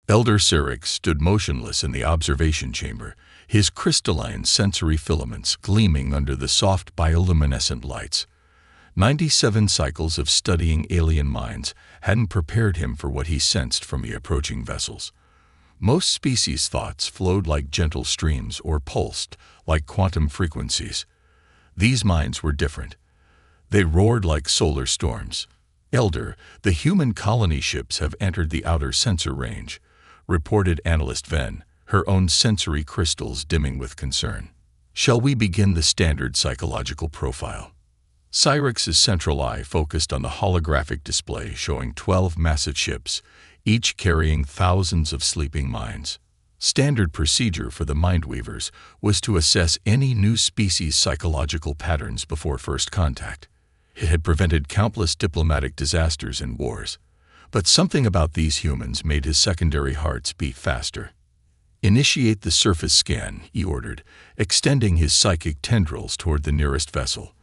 Elder Syrinx stood motionless in the observation chamber, his crystalline sensory filaments gleaming under the soft bioluminescent lights. 97 cycles of studying alien minds hadn't prepared him for what he sensed from the approaching vessels. Most species' thoughts flowed like gentle streams or pulsed like quantum frequencies. These minds were different. They roared like solar storms. "Elder, the human colony ships have entered the outer sensor range," reported analyst Ven, her own sensory crystals dimming with concern. "Shall we begin the standard psychological profile?" Syrinx's central eye focused on the holographic display showing 12 massive ships, each carrying thousands of sleeping minds. Standard procedure for the Mindweavers was to assess any new species' psychological patterns before first contact. It had prevented countless diplomatic disasters and wars. But something about these humans made his secondary hearts beat faster. "Initiate the surface scan," he ordered, extending his psychic tendrils toward the nearest vessel.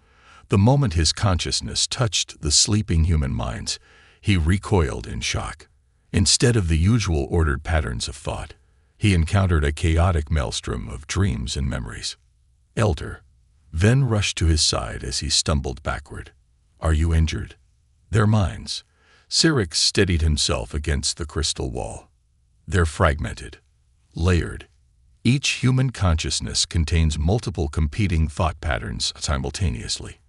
The moment his consciousness touched the sleeping human minds, he recoiled in shock. Instead of the usual ordered patterns of thought, he encountered a chaotic maelstrom of dreams and memories. "Elder." Ven rushed to his side as he stumbled backward. "Are you injured?" "Their minds." Syrinx steadied himself against the crystal wall. "They're fragmented, layered. Each human consciousness contains multiple competing thought patterns simultaneously."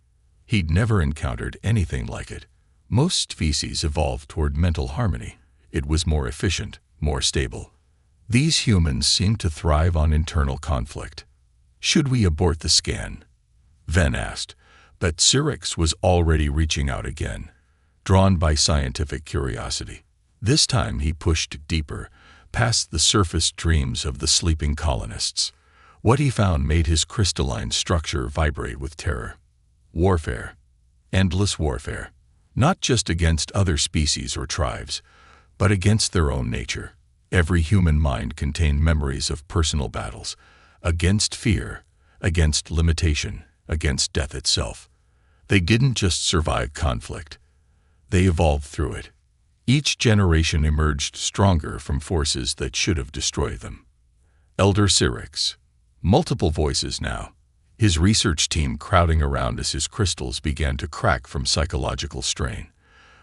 He'd never encountered anything like it. Most species evolved toward mental harmony. It was more efficient, more stable. These humans seemed to thrive on internal conflict. "Should we abort the scan?" Ven asked, but Syrinx was already reaching out again, drawn by scientific curiosity. This time he pushed deeper, past the surface dreams of the sleeping colonists. What he found made his crystalline structure vibrate with terror. Warfare. Endless warfare. Not just against other species or tribes, but against their own nature. Every human mind contained memories of personal battles, against fear, against limitation, against death itself. They didn't just survive conflict. They evolved through it. Each generation emerged stronger from forces that should have destroyed them. Elder Syrinx. Multiple voices now, his research team crowding around as his crystals began to crack from psychological strain.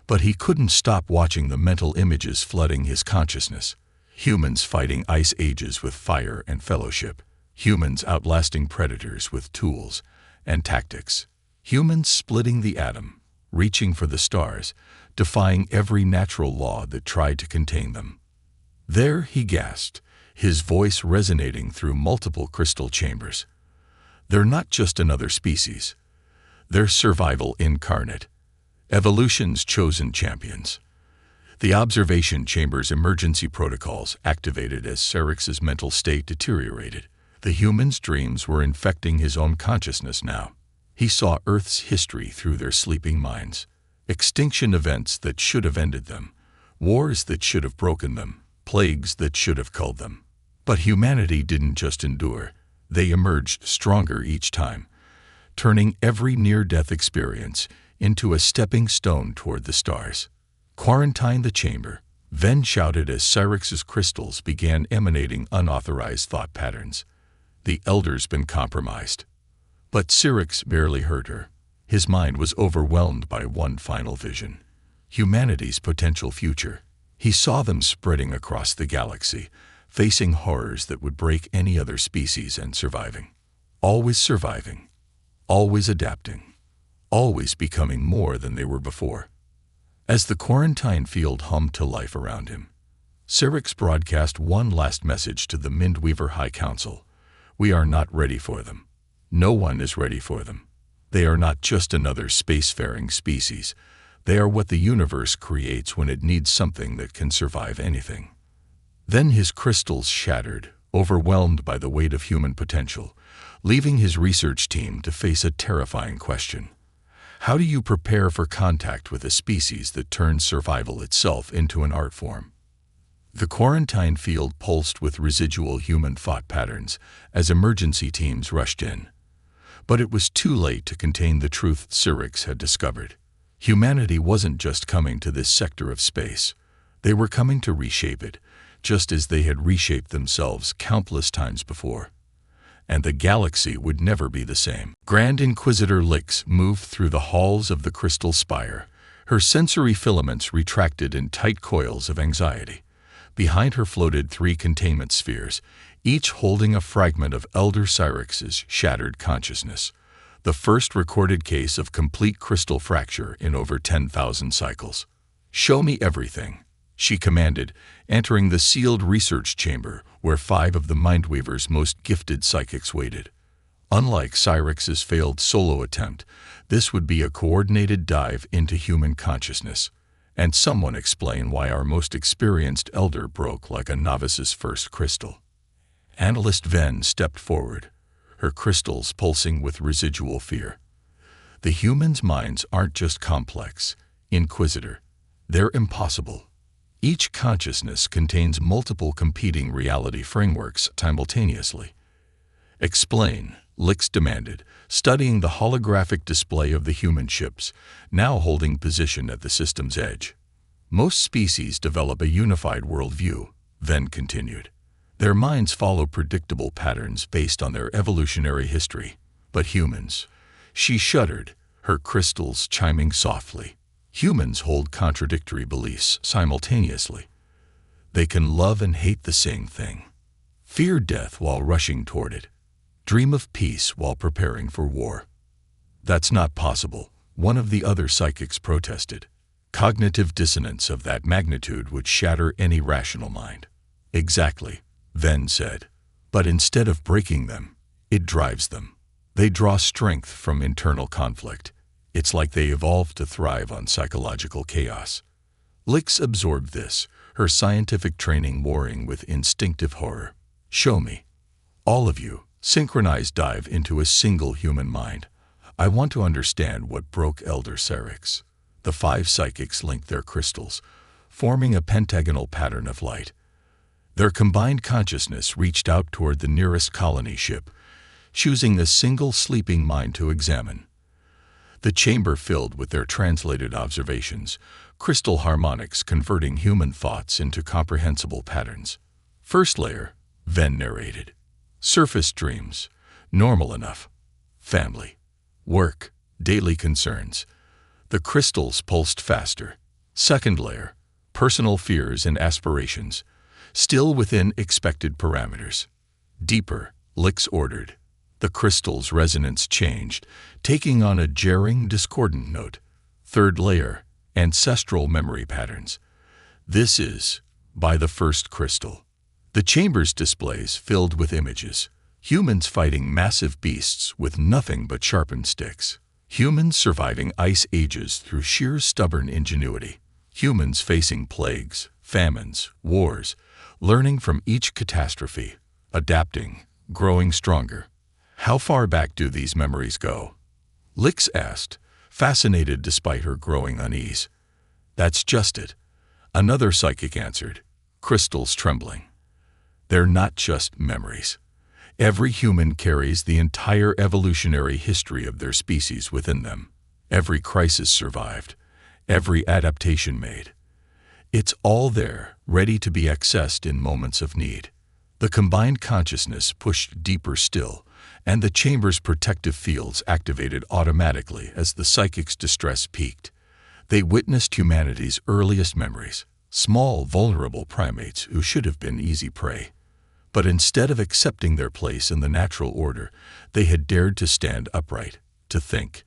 But he couldn't stop watching the mental images flooding his consciousness. Humans fighting ice ages with fire and fellowship. Humans outlasting predators with tools and tactics. Humans splitting the atom, reaching for the stars, defying every natural law that tried to contain them. "There," he gasped, his voice resonating through multiple crystal chambers. "They're not just another species. They're survival incarnate. Evolution's chosen champions." The observation chamber's emergency protocols activated as Syrinx's mental state deteriorated. The human's dreams were infecting his own consciousness now. He saw Earth's history through their sleeping minds. Extinction events that should have ended them. Wars that should have broken them. Plagues that should have culled them. But humanity didn't just endure. They emerged stronger each time, turning every near-death experience into a stepping stone toward the stars. "Quarantine the chamber," Ven shouted as Syrinx's crystals began emanating unauthorized thought patterns. "The Elder's been compromised." But Syrinx barely heard her. His mind was overwhelmed by one final vision. Humanity's potential future. He saw them spreading across the galaxy, facing horrors that would break any other species and surviving. Surviving. Always adapting. Always becoming more than they were before. As the quarantine field hummed to life around him, Syrinx broadcast one last message to the Mindweaver High Council. "We are not ready for them. No one is ready for them. They are not just another spacefaring species. They are what the universe creates when it needs something that can survive anything." Then his crystals shattered, overwhelmed by the weight of human potential, leaving his research team to face a terrifying question. How do you prepare for contact with a species that turns survival itself into an art form? The quarantine field pulsed with residual human thought patterns as emergency teams rushed in. But it was too late to contain the truth Syrinx had discovered. Humanity wasn't just coming to this sector of space. They were coming to reshape it, just as they had reshaped themselves countless times before. And the galaxy would never be the same. Grand Inquisitor Lix moved through the halls of the crystal spire, her sensory filaments retracted in tight coils of anxiety. Behind her floated 3 containment spheres, each holding a fragment of Elder Cyrix's shattered consciousness, the first recorded case of complete crystal fracture in over 10,000 cycles. "Show me everything," she commanded, entering the sealed research chamber where 5 of the Mindweaver's most gifted psychics waited. Unlike Cyrix's failed solo attempt, this would be a coordinated dive into human consciousness. And someone explain why our most experienced elder broke like a novice's first crystal. Analyst Ven stepped forward, her crystals pulsing with residual fear. The humans' minds aren't just complex, Inquisitor. They're impossible. Each consciousness contains multiple competing reality frameworks simultaneously. Explain, Lix demanded, studying the holographic display of the human ships, now holding position at the system's edge. Most species develop a unified worldview, Ven continued. Their minds follow predictable patterns based on their evolutionary history. But humans, she shuddered, her crystals chiming softly. Humans hold contradictory beliefs simultaneously. They can love and hate the same thing. Fear death while rushing toward it. Dream of peace while preparing for war. That's not possible, one of the other psychics protested. Cognitive dissonance of that magnitude would shatter any rational mind. Exactly, Ven said. But instead of breaking them, it drives them. They draw strength from internal conflict. It's like they evolved to thrive on psychological chaos. Lix absorbed this, her scientific training warring with instinctive horror. Show me. All of you. Synchronized dive into a single human mind. I want to understand what broke Elder Cyrix. The 5 psychics linked their crystals, forming a pentagonal pattern of light. Their combined consciousness reached out toward the nearest colony ship, choosing a single sleeping mind to examine. The chamber filled with their translated observations, crystal harmonics converting human thoughts into comprehensible patterns. First layer, Ven narrated. Surface dreams, normal enough. Family, work, daily concerns. The crystals pulsed faster. Second layer, personal fears and aspirations, still within expected parameters. Deeper, Lix ordered. The crystal's resonance changed, taking on a jarring, discordant note. Third layer, ancestral memory patterns. This is, by the first crystal. The chamber's displays filled with images. Humans fighting massive beasts with nothing but sharpened sticks. Humans surviving ice ages through sheer stubborn ingenuity. Humans facing plagues, famines, wars, learning from each catastrophe, adapting, growing stronger. How far back do these memories go? Lix asked, fascinated despite her growing unease. That's just it. Another psychic answered, crystals trembling. They're not just memories. Every human carries the entire evolutionary history of their species within them. Every crisis survived, every adaptation made. It's all there, ready to be accessed in moments of need. The combined consciousness pushed deeper still, and the chamber's protective fields activated automatically as the psychic's distress peaked. They witnessed humanity's earliest memories, small, vulnerable primates who should have been easy prey. But instead of accepting their place in the natural order, they had dared to stand upright, to think,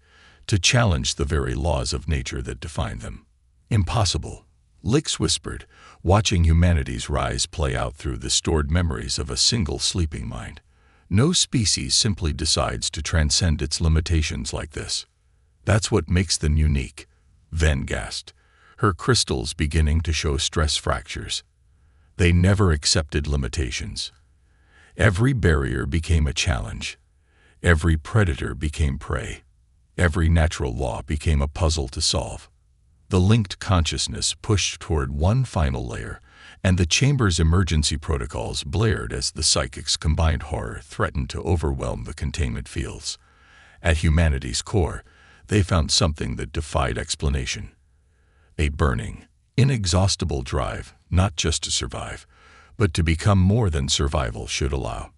to challenge the very laws of nature that defined them. Impossible, Lix whispered, watching humanity's rise play out through the stored memories of a single sleeping mind. No species simply decides to transcend its limitations like this. That's what makes them unique, Ven gasped, her crystals beginning to show stress fractures. They never accepted limitations. Every barrier became a challenge. Every predator became prey. Every natural law became a puzzle to solve. The linked consciousness pushed toward one final layer, and the chamber's emergency protocols blared as the psychic's combined horror threatened to overwhelm the containment fields. At humanity's core, they found something that defied explanation. A burning, inexhaustible drive, not just to survive, but to become more than survival should allow.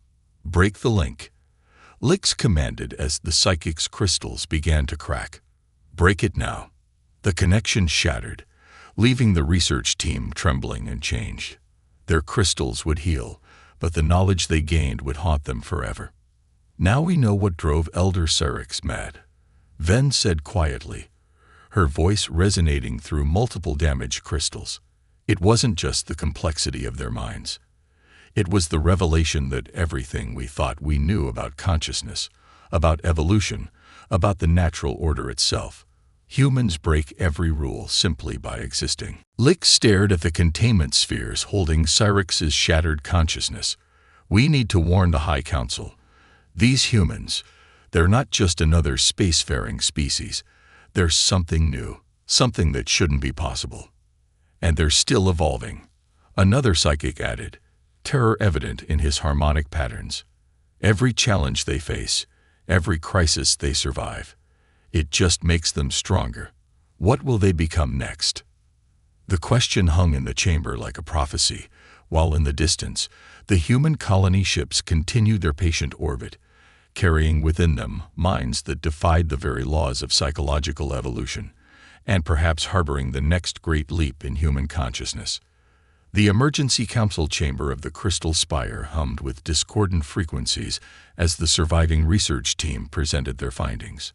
Break the link. Lix commanded as the psychic's crystals began to crack. Break it now. The connection shattered, leaving the research team trembling and changed. Their crystals would heal, but the knowledge they gained would haunt them forever. Now we know what drove Elder Syrinx mad, Ven said quietly, her voice resonating through multiple damaged crystals. It wasn't just the complexity of their minds. It was the revelation that everything we thought we knew about consciousness, about evolution, about the natural order itself. Humans break every rule simply by existing. Lix stared at the containment spheres holding Syrinx's shattered consciousness. We need to warn the High Council. These humans, they're not just another spacefaring species. They're something new, something that shouldn't be possible. And they're still evolving. Another psychic added, terror evident in his harmonic patterns. Every challenge they face, every crisis they survive, it just makes them stronger. What will they become next? The question hung in the chamber like a prophecy, while in the distance, the human colony ships continued their patient orbit, carrying within them minds that defied the very laws of psychological evolution, and perhaps harboring the next great leap in human consciousness. The emergency council chamber of the Crystal Spire hummed with discordant frequencies as the surviving research team presented their findings.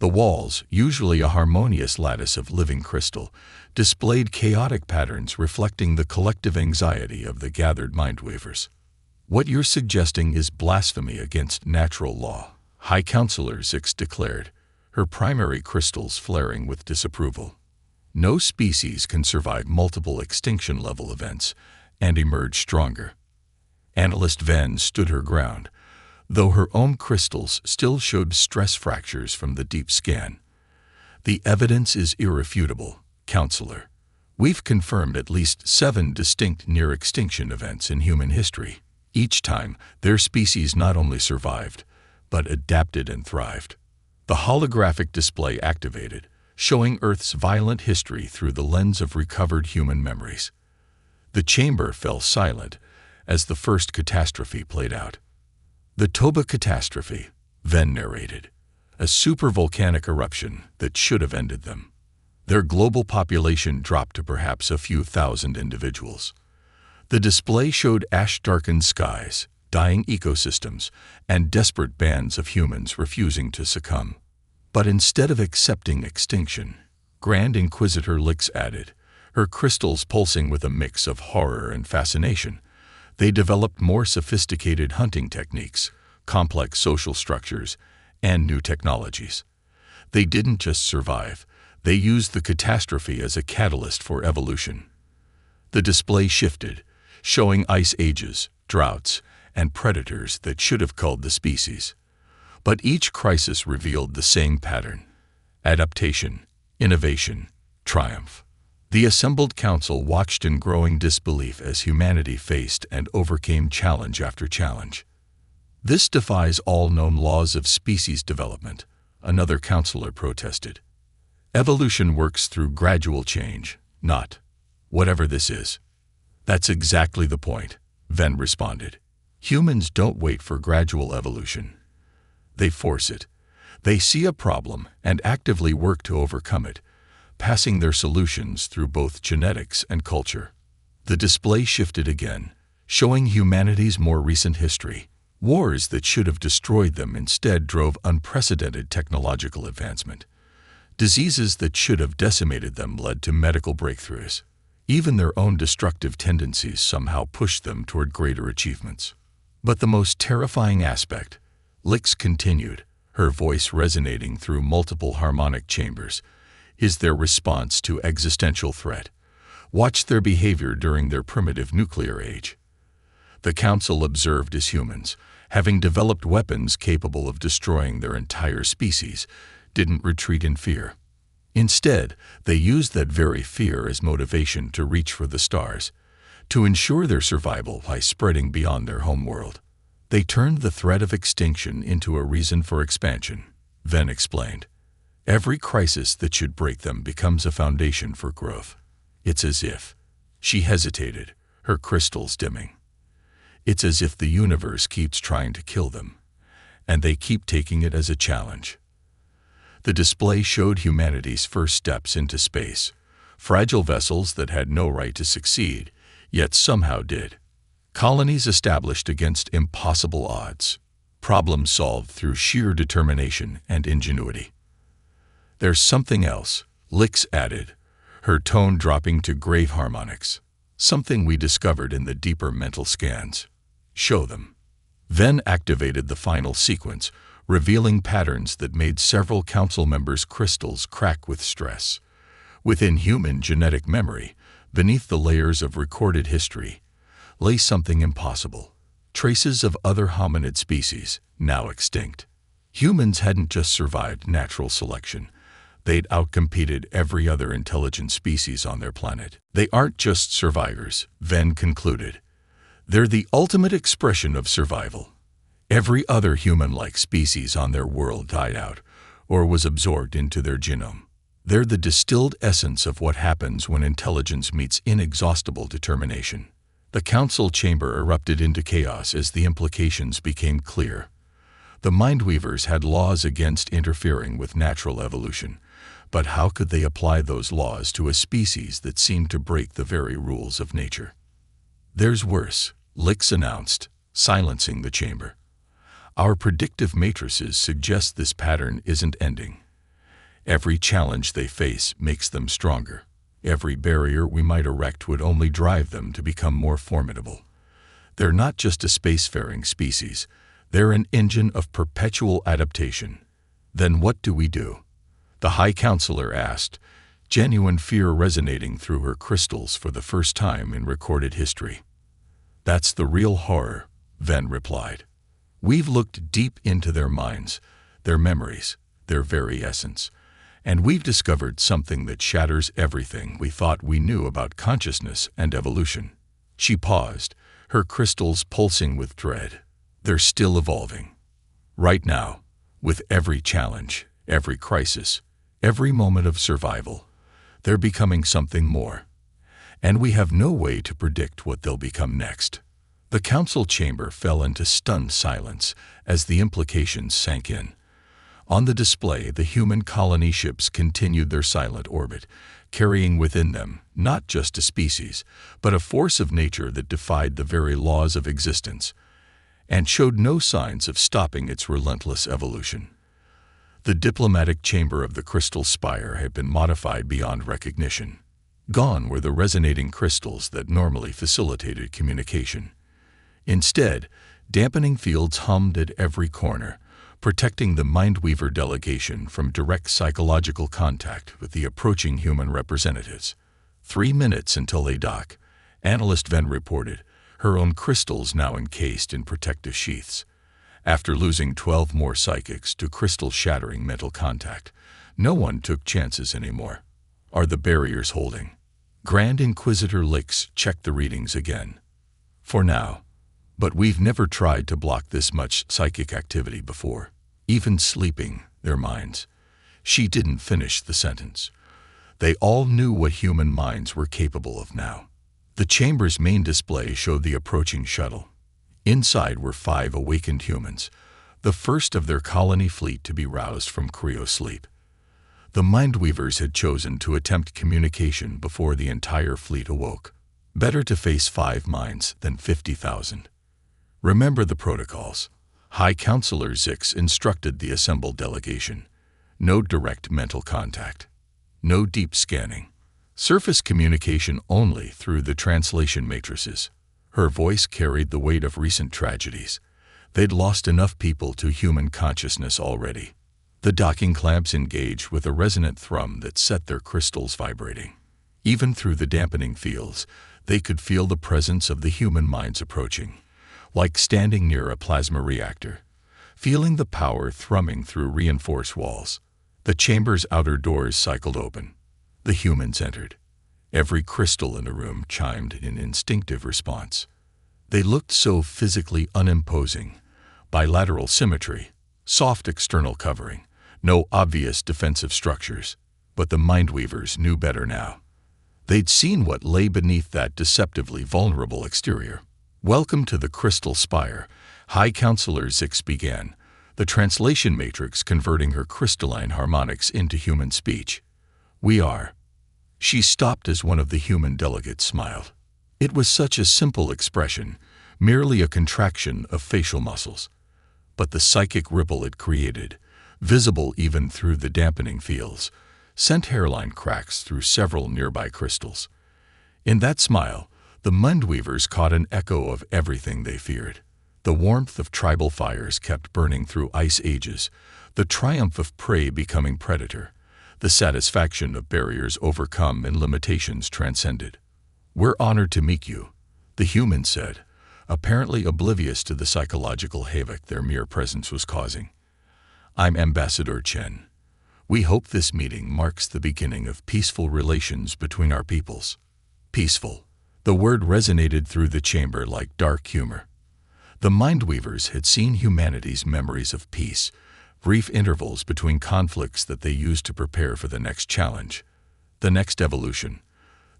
The walls, usually a harmonious lattice of living crystal, displayed chaotic patterns reflecting the collective anxiety of the gathered mindweavers. What you're suggesting is blasphemy against natural law, High Counselor Zix declared, her primary crystals flaring with disapproval. No species can survive multiple extinction-level events and emerge stronger. Analyst Ven stood her ground, though her own crystals still showed stress fractures from the deep scan. The evidence is irrefutable, Counselor. We've confirmed at least 7 distinct near-extinction events in human history. Each time, their species not only survived, but adapted and thrived. The holographic display activated, showing Earth's violent history through the lens of recovered human memories. The chamber fell silent as the first catastrophe played out. The Toba catastrophe, Ven narrated, a supervolcanic eruption that should have ended them. Their global population dropped to perhaps a few thousand individuals. The display showed ash-darkened skies, dying ecosystems, and desperate bands of humans refusing to succumb. But instead of accepting extinction, Grand Inquisitor Lix added, her crystals pulsing with a mix of horror and fascination, they developed more sophisticated hunting techniques, complex social structures, and new technologies. They didn't just survive, they used the catastrophe as a catalyst for evolution. The display shifted, showing ice ages, droughts, and predators that should have culled the species. But each crisis revealed the same pattern: adaptation, innovation, triumph. The assembled council watched in growing disbelief as humanity faced and overcame challenge after challenge. This defies all known laws of species development, another counselor protested. Evolution works through gradual change, not whatever this is. That's exactly the point, Ven responded. Humans don't wait for gradual evolution. They force it. They see a problem and actively work to overcome it, passing their solutions through both genetics and culture. The display shifted again, showing humanity's more recent history. Wars that should have destroyed them instead drove unprecedented technological advancement. Diseases that should have decimated them led to medical breakthroughs. Even their own destructive tendencies somehow pushed them toward greater achievements. But the most terrifying aspect, Lix continued, her voice resonating through multiple harmonic chambers, is their response to existential threat. Watch their behavior during their primitive nuclear age. The Council observed as humans, having developed weapons capable of destroying their entire species, didn't retreat in fear. Instead, they used that very fear as motivation to reach for the stars, to ensure their survival by spreading beyond their homeworld. They turned the threat of extinction into a reason for expansion, Ven explained. Every crisis that should break them becomes a foundation for growth. It's as if. She hesitated, her crystals dimming. It's as if the universe keeps trying to kill them, and they keep taking it as a challenge. The display showed humanity's first steps into space, fragile vessels that had no right to succeed, yet somehow did. Colonies established against impossible odds, problems solved through sheer determination and ingenuity. There's something else, Lix added, her tone dropping to grave harmonics. Something we discovered in the deeper mental scans. Show them. Ven activated the final sequence, revealing patterns that made several council members' crystals crack with stress. Within human genetic memory, beneath the layers of recorded history, lay something impossible. Traces of other hominid species, now extinct. Humans hadn't just survived natural selection. They'd outcompeted every other intelligent species on their planet. They aren't just survivors, Ven concluded. They're the ultimate expression of survival. Every other human-like species on their world died out, or was absorbed into their genome. They're the distilled essence of what happens when intelligence meets inexhaustible determination. The council chamber erupted into chaos as the implications became clear. The Mindweavers had laws against interfering with natural evolution, but how could they apply those laws to a species that seemed to break the very rules of nature? There's worse, Lix announced, silencing the chamber. Our predictive matrices suggest this pattern isn't ending. Every challenge they face makes them stronger. Every barrier we might erect would only drive them to become more formidable. They're not just a spacefaring species. They're an engine of perpetual adaptation. Then what do we do? The High Counselor asked, genuine fear resonating through her crystals for the first time in recorded history. That's the real horror, Ven replied. We've looked deep into their minds, their memories, their very essence, and we've discovered something that shatters everything we thought we knew about consciousness and evolution. She paused, her crystals pulsing with dread. They're still evolving. Right now, with every challenge, every crisis, every moment of survival, they're becoming something more. And we have no way to predict what they'll become next. The council chamber fell into stunned silence as the implications sank in. On the display, the human colony ships continued their silent orbit, carrying within them not just a species, but a force of nature that defied the very laws of existence, and showed no signs of stopping its relentless evolution. The diplomatic chamber of the Crystal Spire had been modified beyond recognition. Gone were the resonating crystals that normally facilitated communication. Instead, dampening fields hummed at every corner, protecting the Mindweaver delegation from direct psychological contact with the approaching human representatives. 3 minutes until they dock, Analyst Ven reported, her own crystals now encased in protective sheaths. After losing 12 more psychics to crystal-shattering mental contact, no one took chances anymore. Are the barriers holding? Grand Inquisitor Lix checked the readings again. For now. But we've never tried to block this much psychic activity before. Even sleeping, their minds. She didn't finish the sentence. They all knew what human minds were capable of now. The chamber's main display showed the approaching shuttle. Inside were 5 awakened humans, the first of their colony fleet to be roused from cryo-sleep. The Mindweavers had chosen to attempt communication before the entire fleet awoke. Better to face 5 minds than 50,000. Remember the protocols. High Counselor Zix instructed the assembled delegation. No direct mental contact. No deep scanning. Surface communication only through the translation matrices. Her voice carried the weight of recent tragedies. They'd lost enough people to human consciousness already. The docking clamps engaged with a resonant thrum that set their crystals vibrating. Even through the dampening fields, they could feel the presence of the human minds approaching, like standing near a plasma reactor, feeling the power thrumming through reinforced walls. The chamber's outer doors cycled open. The humans entered. Every crystal in the room chimed in instinctive response. They looked so physically unimposing. Bilateral symmetry, soft external covering, no obvious defensive structures. But the Mindweavers knew better now. They'd seen what lay beneath that deceptively vulnerable exterior. "Welcome to the Crystal Spire," High Counselor Zix began, the translation matrix converting her crystalline harmonics into human speech. "We are." She stopped as one of the human delegates smiled. It was such a simple expression, merely a contraction of facial muscles. But the psychic ripple it created, visible even through the dampening fields, sent hairline cracks through several nearby crystals. In that smile, the Mindweavers caught an echo of everything they feared. The warmth of tribal fires kept burning through ice ages, the triumph of prey becoming predator, the satisfaction of barriers overcome and limitations transcended. "We're honored to meet you," the human said, apparently oblivious to the psychological havoc their mere presence was causing. "I'm Ambassador Chen. We hope this meeting marks the beginning of peaceful relations between our peoples." Peaceful. The word resonated through the chamber like dark humor. The Mindweavers had seen humanity's memories of peace, brief intervals between conflicts that they used to prepare for the next challenge, the next evolution,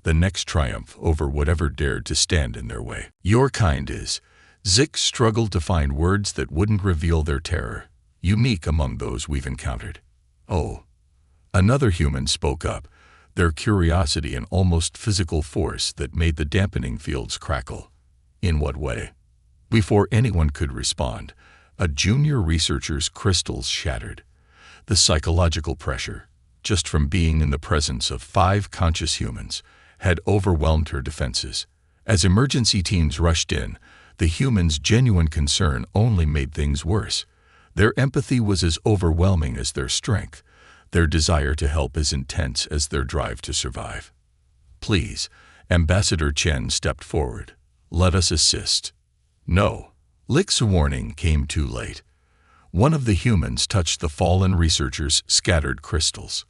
the next triumph over whatever dared to stand in their way. "Your kind is." Zix struggled to find words that wouldn't reveal their terror, unique among those we've encountered. "Oh." Another human spoke up, their curiosity an almost physical force that made the dampening fields crackle. "In what way?" Before anyone could respond, a junior researcher's crystals shattered. The psychological pressure, just from being in the presence of 5 conscious humans, had overwhelmed her defenses. As emergency teams rushed in, the humans' genuine concern only made things worse. Their empathy was as overwhelming as their strength, their desire to help as intense as their drive to survive. "Please," Ambassador Chen stepped forward. "Let us assist." "No." Lick's warning came too late. One of the humans touched the fallen researcher's scattered crystals.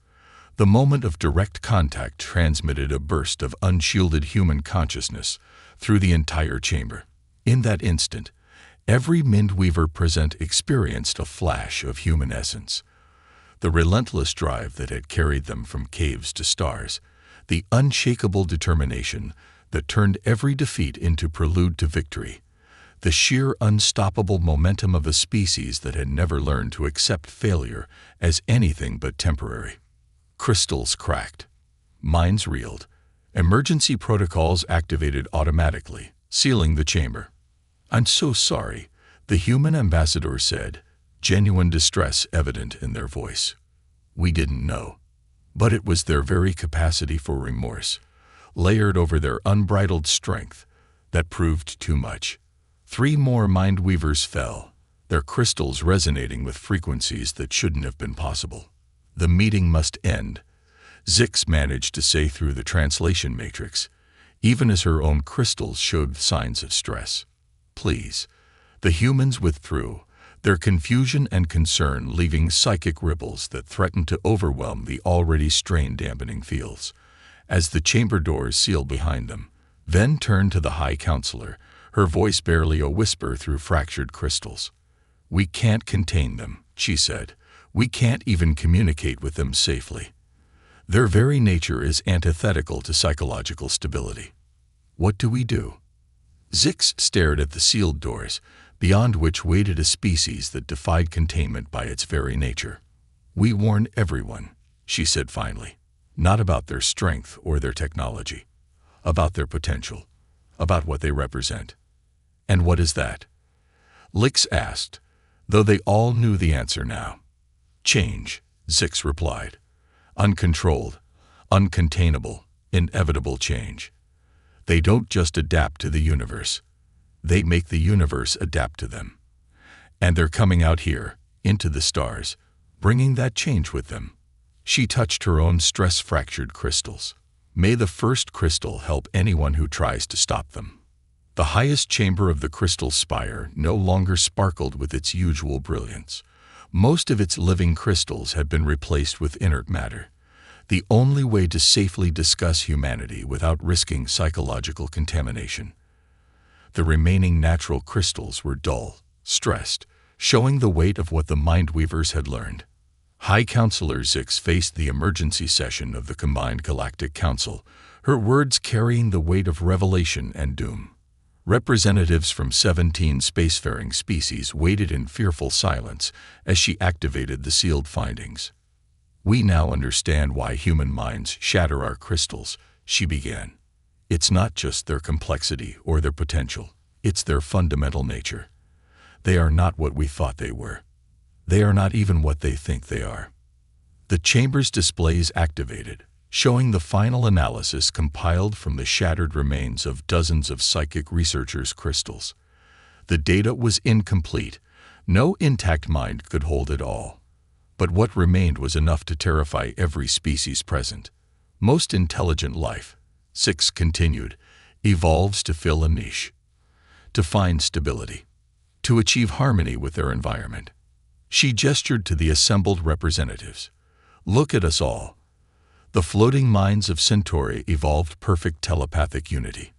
The moment of direct contact transmitted a burst of unshielded human consciousness through the entire chamber. In that instant, every Mindweaver present experienced a flash of human essence. The relentless drive that had carried them from caves to stars, the unshakable determination that turned every defeat into prelude to victory, the sheer unstoppable momentum of a species that had never learned to accept failure as anything but temporary. Crystals cracked. Minds reeled. Emergency protocols activated automatically, sealing the chamber. "I'm so sorry," the human ambassador said, genuine distress evident in their voice. "We didn't know." But it was their very capacity for remorse, layered over their unbridled strength, that proved too much. 3 more Mindweavers fell, their crystals resonating with frequencies that shouldn't have been possible. "The meeting must end," Zix managed to say through the translation matrix, even as her own crystals showed signs of stress. "Please." The humans withdrew, their confusion and concern leaving psychic ripples that threatened to overwhelm the already strained dampening fields. As the chamber doors sealed behind them, Ven turned to the High Counselor, her voice barely a whisper through fractured crystals. "We can't contain them," she said. "We can't even communicate with them safely. Their very nature is antithetical to psychological stability. What do we do?" Zix stared at the sealed doors, beyond which waited a species that defied containment by its very nature. "We warn everyone," she said finally, "not about their strength or their technology, about their potential, about what they represent." "And what is that?" Lix asked, though they all knew the answer now. "Change," Zix replied. "Uncontrolled, uncontainable, inevitable change. They don't just adapt to the universe. They make the universe adapt to them. And they're coming out here, into the stars, bringing that change with them." She touched her own stress-fractured crystals. "May the first crystal help anyone who tries to stop them." The highest chamber of the crystal spire no longer sparkled with its usual brilliance. Most of its living crystals had been replaced with inert matter, the only way to safely discuss humanity without risking psychological contamination. The remaining natural crystals were dull, stressed, showing the weight of what the Mindweavers had learned. High Counselor Zix faced the emergency session of the Combined Galactic Council, her words carrying the weight of revelation and doom. Representatives from 17 spacefaring species waited in fearful silence as she activated the sealed findings. "We now understand why human minds shatter our crystals," she began. "It's not just their complexity or their potential, it's their fundamental nature. They are not what we thought they were. They are not even what they think they are." The chamber's displays activated, showing the final analysis compiled from the shattered remains of dozens of psychic researchers' crystals. The data was incomplete. No intact mind could hold it all. But what remained was enough to terrify every species present. Most intelligent life, Six continued, evolves to fill a niche, to find stability, to achieve harmony with their environment. She gestured to the assembled representatives. "Look at us all. The floating minds of Centauri evolved perfect telepathic unity.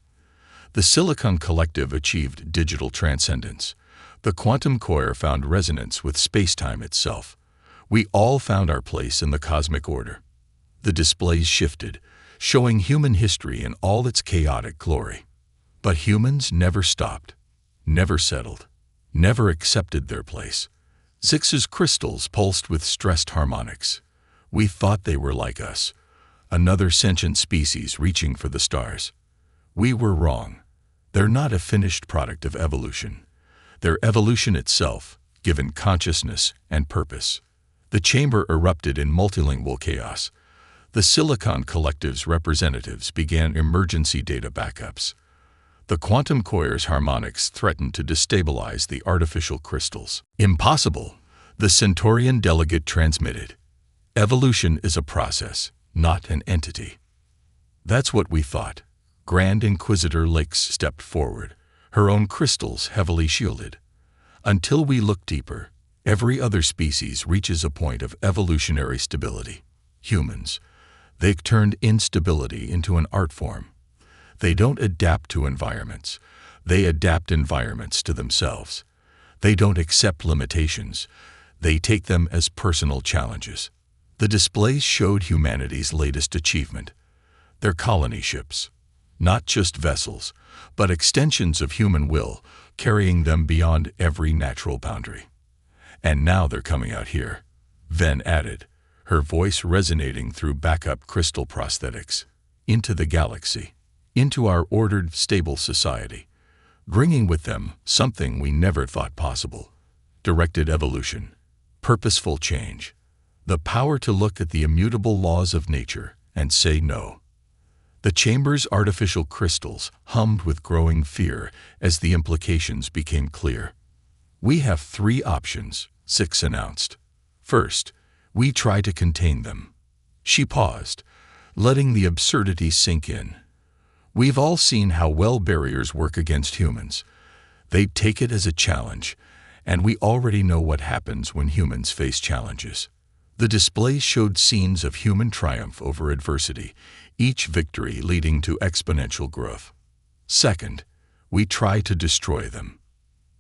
The Silicon Collective achieved digital transcendence. The quantum core found resonance with spacetime itself. We all found our place in the cosmic order." The displays shifted, showing human history in all its chaotic glory. But humans never stopped, never settled, never accepted their place. Six's crystals pulsed with stressed harmonics. "We thought they were like us, another sentient species reaching for the stars. We were wrong. They're not a finished product of evolution. They're evolution itself, given consciousness and purpose." The chamber erupted in multilingual chaos. The Silicon Collective's representatives began emergency data backups. The quantum core's harmonics threatened to destabilize the artificial crystals. "Impossible," the Centaurian delegate transmitted. "Evolution is a process, not an entity." "That's what we thought." Grand Inquisitor Lix stepped forward, her own crystals heavily shielded. "Until we look deeper, every other species reaches a point of evolutionary stability. Humans, they've turned instability into an art form. They don't adapt to environments. They adapt environments to themselves. They don't accept limitations. They take them as personal challenges." The displays showed humanity's latest achievement. Their colony ships. Not just vessels, but extensions of human will, carrying them beyond every natural boundary. "And now they're coming out here," Ven added, her voice resonating through backup crystal prosthetics. "Into the galaxy, into our ordered, stable society, bringing with them something we never thought possible: directed evolution, purposeful change, the power to look at the immutable laws of nature and say no." The chamber's artificial crystals hummed with growing fear as the implications became clear. "We have 3 options," Six announced. "First, we try to contain them." She paused, letting the absurdity sink in. "We've all seen how well barriers work against humans. They take it as a challenge, and we already know what happens when humans face challenges." The displays showed scenes of human triumph over adversity, each victory leading to exponential growth. "Second, we try to destroy them."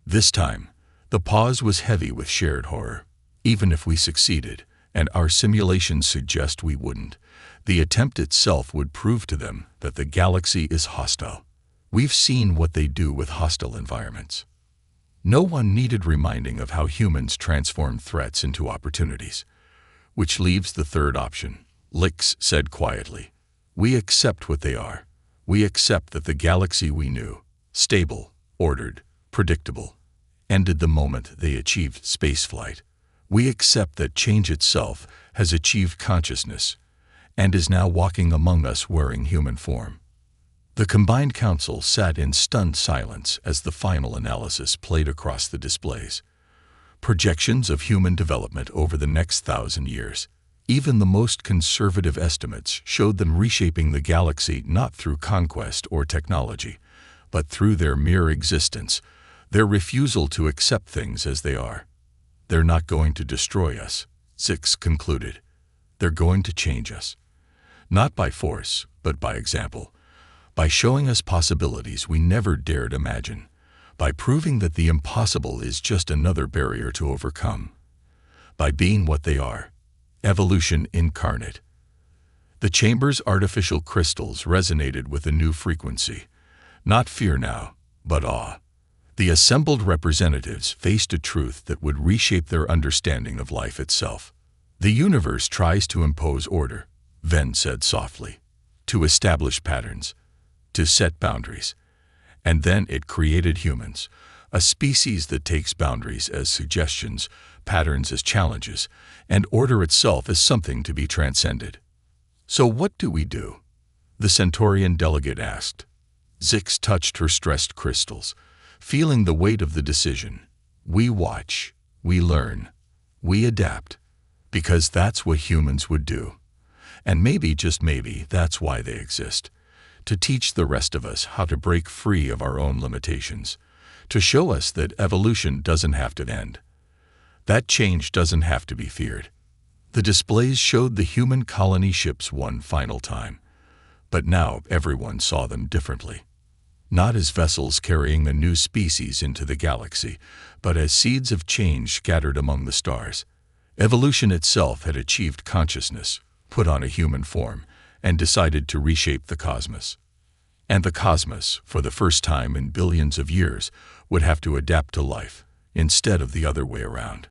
This time, the pause was heavy with shared horror. "Even if we succeeded, and our simulations suggest we wouldn't, the attempt itself would prove to them that the galaxy is hostile. We've seen what they do with hostile environments." No one needed reminding of how humans transform threats into opportunities. "Which leaves the third option," Lix said quietly. "We accept what they are. We accept that the galaxy we knew, stable, ordered, predictable, ended the moment they achieved spaceflight. We accept that change itself has achieved consciousness and is now walking among us wearing human form." The combined council sat in stunned silence as the final analysis played across the displays. Projections of human development over the next 1,000 years. Even the most conservative estimates showed them reshaping the galaxy not through conquest or technology, but through their mere existence, their refusal to accept things as they are. "They're not going to destroy us," Six concluded. "They're going to change us. Not by force, but by example. By showing us possibilities we never dared imagine. By proving that the impossible is just another barrier to overcome. By being what they are, evolution incarnate." The chamber's artificial crystals resonated with a new frequency. Not fear now, but awe. The assembled representatives faced a truth that would reshape their understanding of life itself. The universe tries to impose order, Venn said softly, to establish patterns, to set boundaries. And then it created humans, a species that takes boundaries as suggestions, patterns as challenges, and order itself as something to be transcended. So what do we do? The Centaurian delegate asked. Zix touched her stressed crystals, feeling the weight of the decision. We watch, we learn, we adapt, because that's what humans would do. And maybe, just maybe, that's why they exist. To teach the rest of us how to break free of our own limitations. To show us that evolution doesn't have to end. That change doesn't have to be feared. The displays showed the human colony ships one final time. But now everyone saw them differently. Not as vessels carrying a new species into the galaxy, but as seeds of change scattered among the stars. Evolution itself had achieved consciousness, put on a human form, and decided to reshape the cosmos. And the cosmos, for the first time in billions of years, would have to adapt to life, instead of the other way around.